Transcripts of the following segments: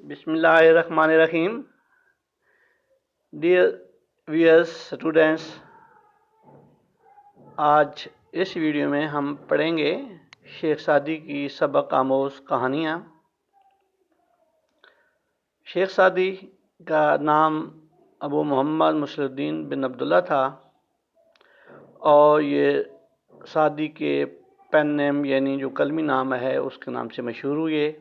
बिस्मिल्लाहिर्रहमानिर्रहीम। Dear wears students, आज इस वीडियो में हम पढ़ेंगे शेख सादी की सबक आमोज़ कहानियाँ। शेख सादी का नाम अबू मोहम्मद मुस्लिउद्दीन बिन अब्दुल्ला था और ये सादी के पेन नेम यानी जो कलमी नाम है उसके नाम से मशहूर हुए।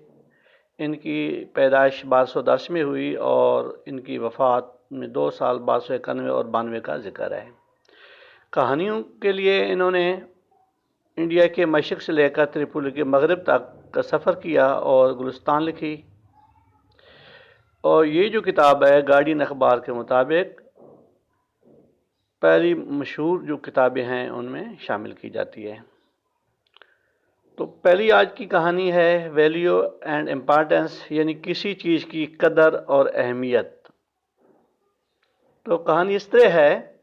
इनकी पैदाइश 1210 में हुई और इनकी वफ़ात में 2 साल 1291 और 92 का जिक्र है। कहानियों के लिए इन्होंने इंडिया के मशरक़ से लेकर त्रिपुरा के मगरब तक का सफ़र किया और गुलिस्तान लिखी। और ये जो किताब है गार्डियन अखबार के मुताबिक पहली मशहूर जो किताबें हैं उनमें शामिल की जाती है। तो पहली आज की कहानी है वैल्यू एंड इम्पॉर्टेंस, यानी किसी चीज़ की कदर और अहमियत। तो कहानी इस तरह है,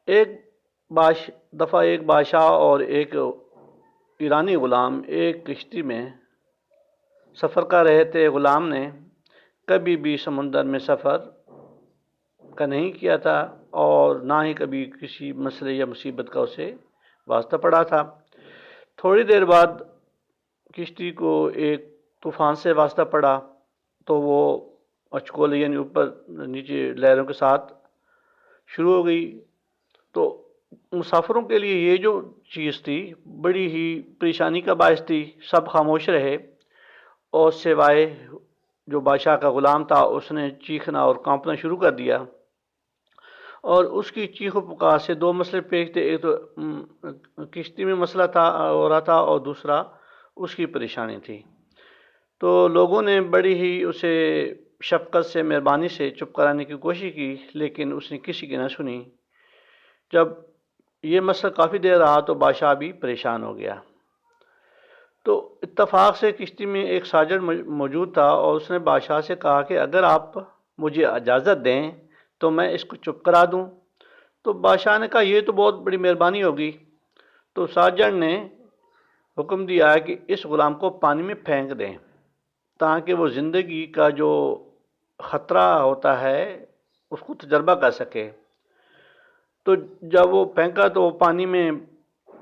एक बादशाह और एक ईरानी ग़ुलाम एक किश्ती में सफ़र कर रहे थे। ग़ुलाम ने कभी भी समुंदर में सफ़र का नहीं किया था और ना ही कभी किसी मसले या मुसीबत का उसे वास्ता पड़ा था। थोड़ी देर बाद किश्ती को एक तूफ़ान से वास्ता पड़ा तो वो अचकोले यानी ऊपर नीचे लहरों के साथ शुरू हो गई। तो मुसाफिरों के लिए ये जो चीज़ थी बड़ी ही परेशानी का बायस थी। सब खामोश रहे और सिवाय जो बादशाह का ग़ुलाम था उसने चीखना और कांपना शुरू कर दिया। और उसकी चीखों पुकार से 2 मसले पेश थे। एक तो किश्ती में मसला था हो रहा था और दूसरा उसकी परेशानी थी। तो लोगों ने बड़ी ही उसे शफ़क़त से मेहरबानी से चुप कराने की कोशिश की, लेकिन उसने किसी की न सुनी। जब ये मसला काफ़ी देर रहा तो बादशाह भी परेशान हो गया। तो इत्तफाक से किश्ती में एक साजन मौजूद था और उसने बादशाह से कहा कि अगर आप मुझे इजाज़त दें तो मैं इसको चुप करा दूं। तो बादशाह ने कहा ये तो बहुत बड़ी मेहरबानी होगी। तो साजन ने हुक्म दिया कि इस ग़ुलाम को पानी में फेंक दें ताकि वो ज़िंदगी का जो ख़तरा होता है उसको तजर्बा कर सके। तो जब वो फेंका तो पानी में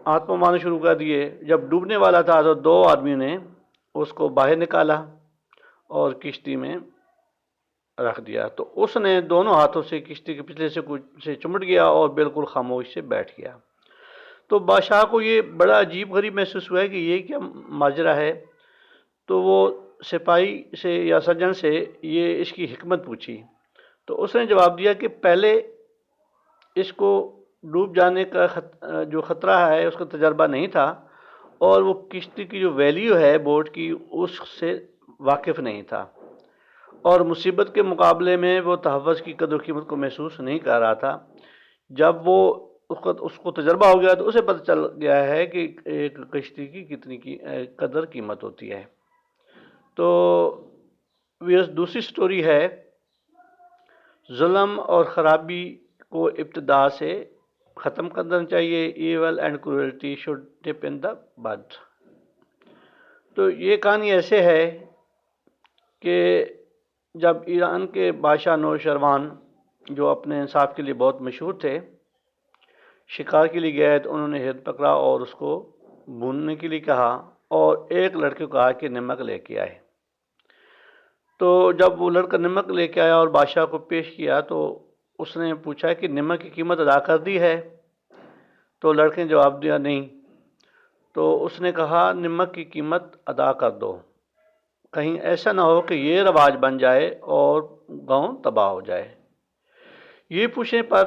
हाथ पाँव मारने शुरू कर दिए। जब डूबने वाला था तो 2 आदमियों ने उसको बाहर निकाला और किश्ती में रख दिया। तो उसने दोनों हाथों से किश्ती के पिछले से चिमट गया और बिल्कुल खामोश से बैठ गया। तो बादशाह को ये बड़ा अजीब गरीब महसूस हुआ है कि ये क्या माजरा है। तो वो सिपाही से या सज्जन से ये इसकी हिकमत पूछी। तो उसने जवाब दिया कि पहले इसको डूब जाने का जो ख़तरा है उसका तजर्बा नहीं था और वो किश्ती की जो वैल्यू है बोट की उससे वाकिफ़ नहीं था और मुसीबत के मुकाबले में वो तहफ़्फ़ुज़ की कदर कीमत को महसूस नहीं कर रहा था। जब वो उसको तजर्बा हो गया तो उसे पता चल गया है कि एक किश्ती की कितनी की कदर कीमत होती है। तो ये दूसरी स्टोरी है, जुल्म और ख़राबी को इब्तिदा से ख़त्म करना चाहिए। Evil and cruelty should dip in the bud. तो ये कहानी ऐसे है कि जब ईरान के बादशाह नौशरवान जो अपने इंसाफ के लिए बहुत मशहूर थे, शिकार के लिए गए तो उन्होंने हिरण पकड़ा और उसको भूनने के लिए कहा और एक लड़के को कहा कि नमक लेके आए। तो जब वो लड़का नमक लेके आया और बादशाह को पेश किया तो उसने पूछा कि नमक की कीमत अदा कर दी है। तो लड़के ने जवाब दिया नहीं। तो उसने कहा नमक की कीमत अदा कर दो, कहीं ऐसा ना हो कि ये रवाज बन जाए और गांव तबाह हो जाए। ये पूछने पर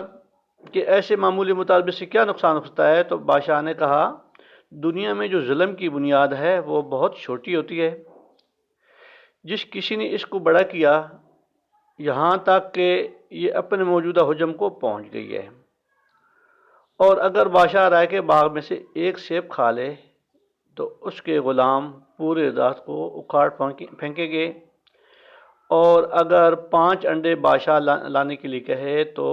कि ऐसे मामूली मुतालबे से क्या नुकसान हो सकता है, तो बादशाह ने कहा दुनिया में जो जुल्म की बुनियाद है वो बहुत छोटी होती है। जिस किसी ने इसको बड़ा किया यहाँ तक कि ये अपने मौजूदा हुजम को पहुँच गई है। और अगर बादशाह राय के बाग में से एक सेब खा ले तो उसके ग़ुलाम पूरे रात को उखाड़ फेंकेंगे और अगर 5 अंडे बादशाह लाने के लिए कहे तो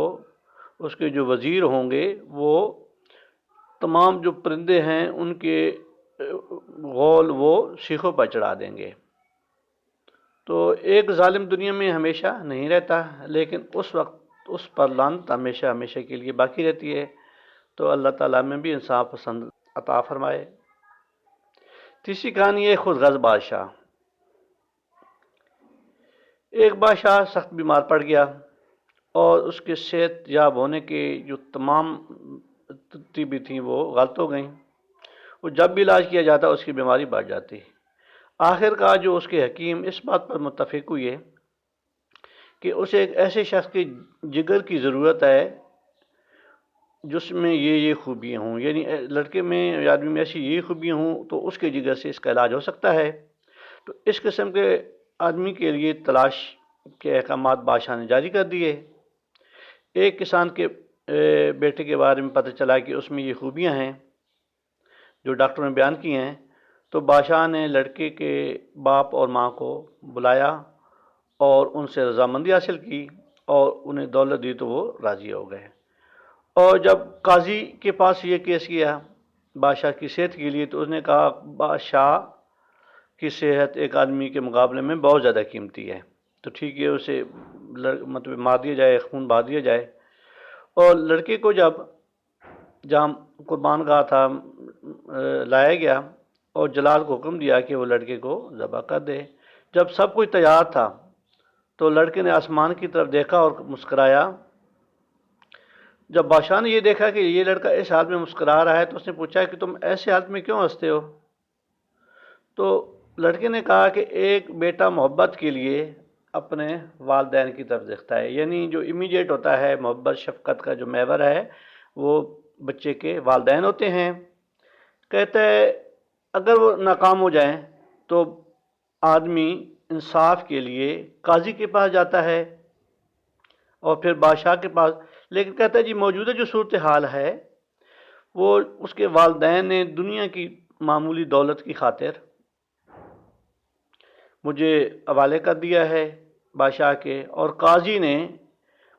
उसके जो वज़ीर होंगे वो तमाम जो परिंदे हैं उनके गोल वो सीखों पर चढ़ा देंगे। تو ایک ظالم دنیا میں ہمیشہ نہیں رہتا، لیکن اس وقت اس پر لعنت ہمیشہ ہمیشہ کے لیے باقی رہتی ہے۔ تو اللہ تعالیٰ میں بھی انصاف پسند عطا فرمائے۔ تیسری کہانی ہے خود غرض بادشاہ۔ ایک بادشاہ سخت بیمار پڑ گیا اور اس کے صحت یاب ہونے کے جو تمام ترتیبیں تھیں وہ غلط ہو گئیں۔ وہ جب بھی علاج کیا جاتا اس کی بیماری بڑھ جاتی۔ آخر کار جو اس کے حکیم اس بات پر متفق ہوئے کہ اسے ایک ایسے شخص کے جگر کی ضرورت ہے جس میں یہ خوبیاں ہوں، یعنی لڑکے میں یا آدمی میں ایسی یہ خوبیاں ہوں تو اس کے جگر سے اس کا علاج ہو سکتا ہے۔ تو اس قسم کے آدمی کے لیے تلاش کے احکامات بادشاہ نے جاری کر دیے۔ ایک کسان کے بیٹے کے بارے میں پتہ چلا کہ اس میں یہ خوبیاں ہیں جو ڈاکٹر نے بیان کی ہیں۔ تو بادشاہ نے لڑکے کے باپ اور ماں کو بلایا اور ان سے رضامندی حاصل کی اور انہیں دولت دی تو وہ راضی ہو گئے۔ اور جب قاضی کے پاس یہ کیس کیا بادشاہ کی صحت کے لیے تو اس نے کہا بادشاہ کی صحت ایک آدمی کے مقابلے میں بہت زیادہ قیمتی ہے، تو ٹھیک ہے اسے مطلب مار دیا جائے، خون بہا دیا جائے۔ اور لڑکے کو جب جہاں قربان گاہ تھا لایا گیا اور جلال کو حکم دیا کہ وہ لڑکے کو ذبح کر دے۔ جب سب کچھ تیار تھا تو لڑکے نے آسمان کی طرف دیکھا اور مسکرایا۔ جب بادشاہ نے یہ دیکھا کہ یہ لڑکا اس حالت میں مسکرا رہا ہے تو اس نے پوچھا کہ تم ایسے حالت میں کیوں ہنستے ہو؟ تو لڑکے نے کہا کہ ایک بیٹا محبت کے لیے اپنے والدین کی طرف دیکھتا ہے، یعنی جو امیڈیٹ ہوتا ہے محبت شفقت کا جو محور ہے وہ بچے کے والدین ہوتے ہیں۔ کہتا ہے اگر وہ ناکام ہو جائیں تو آدمی انصاف کے لیے قاضی کے پاس جاتا ہے اور پھر بادشاہ کے پاس، لیکن کہتا ہے جی موجودہ جو صورتحال ہے وہ اس کے والدین نے دنیا کی معمولی دولت کی خاطر مجھے حوالے کر دیا ہے بادشاہ کے، اور قاضی نے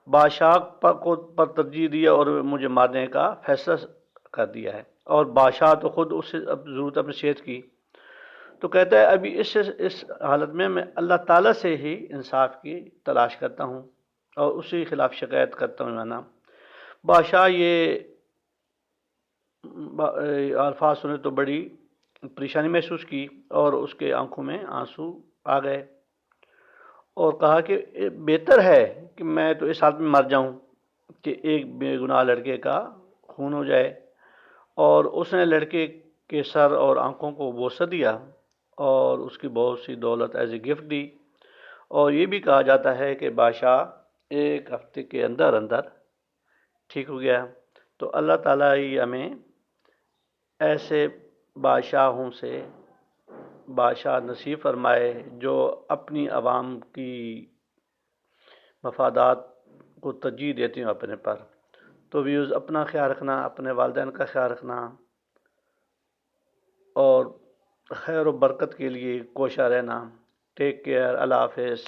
بادشاہ پر ترجیح دیا اور مجھے مارنے کا فیصلہ کر دیا ہے، اور بادشاہ تو خود اس سے ضرورت اپنی صحت کی۔ تو کہتا ہے ابھی اس حالت میں میں اللہ تعالیٰ سے ہی انصاف کی تلاش کرتا ہوں اور اسی خلاف شکایت کرتا ہوں۔ میں بادشاہ یہ الفاظ سنے تو بڑی پریشانی محسوس کی اور اس کے آنکھوں میں آنسو آ گئے اور کہا کہ بہتر ہے کہ میں تو اس حالت میں مر جاؤں کہ ایک بے گناہ لڑکے کا خون ہو جائے۔ اور اس نے لڑکے کے سر اور آنکھوں کو بوسہ دیا اور اس کی بہت سی دولت ایز اے گفٹ دی، اور یہ بھی کہا جاتا ہے کہ بادشاہ ایک ہفتے کے اندر اندر ٹھیک ہو گیا۔ تو اللہ تعالیٰ ہی ہمیں ایسے بادشاہوں سے بادشاہ نصیب فرمائے جو اپنی عوام کی مفادات کو ترجیح دیتے ہیں اپنے پر۔ تو ویوز اپنا خیال رکھنا، اپنے والدین کا خیال رکھنا اور خیر و برکت کے لیے کوشاں رہنا۔ ٹیک کیئر، اللہ حافظ۔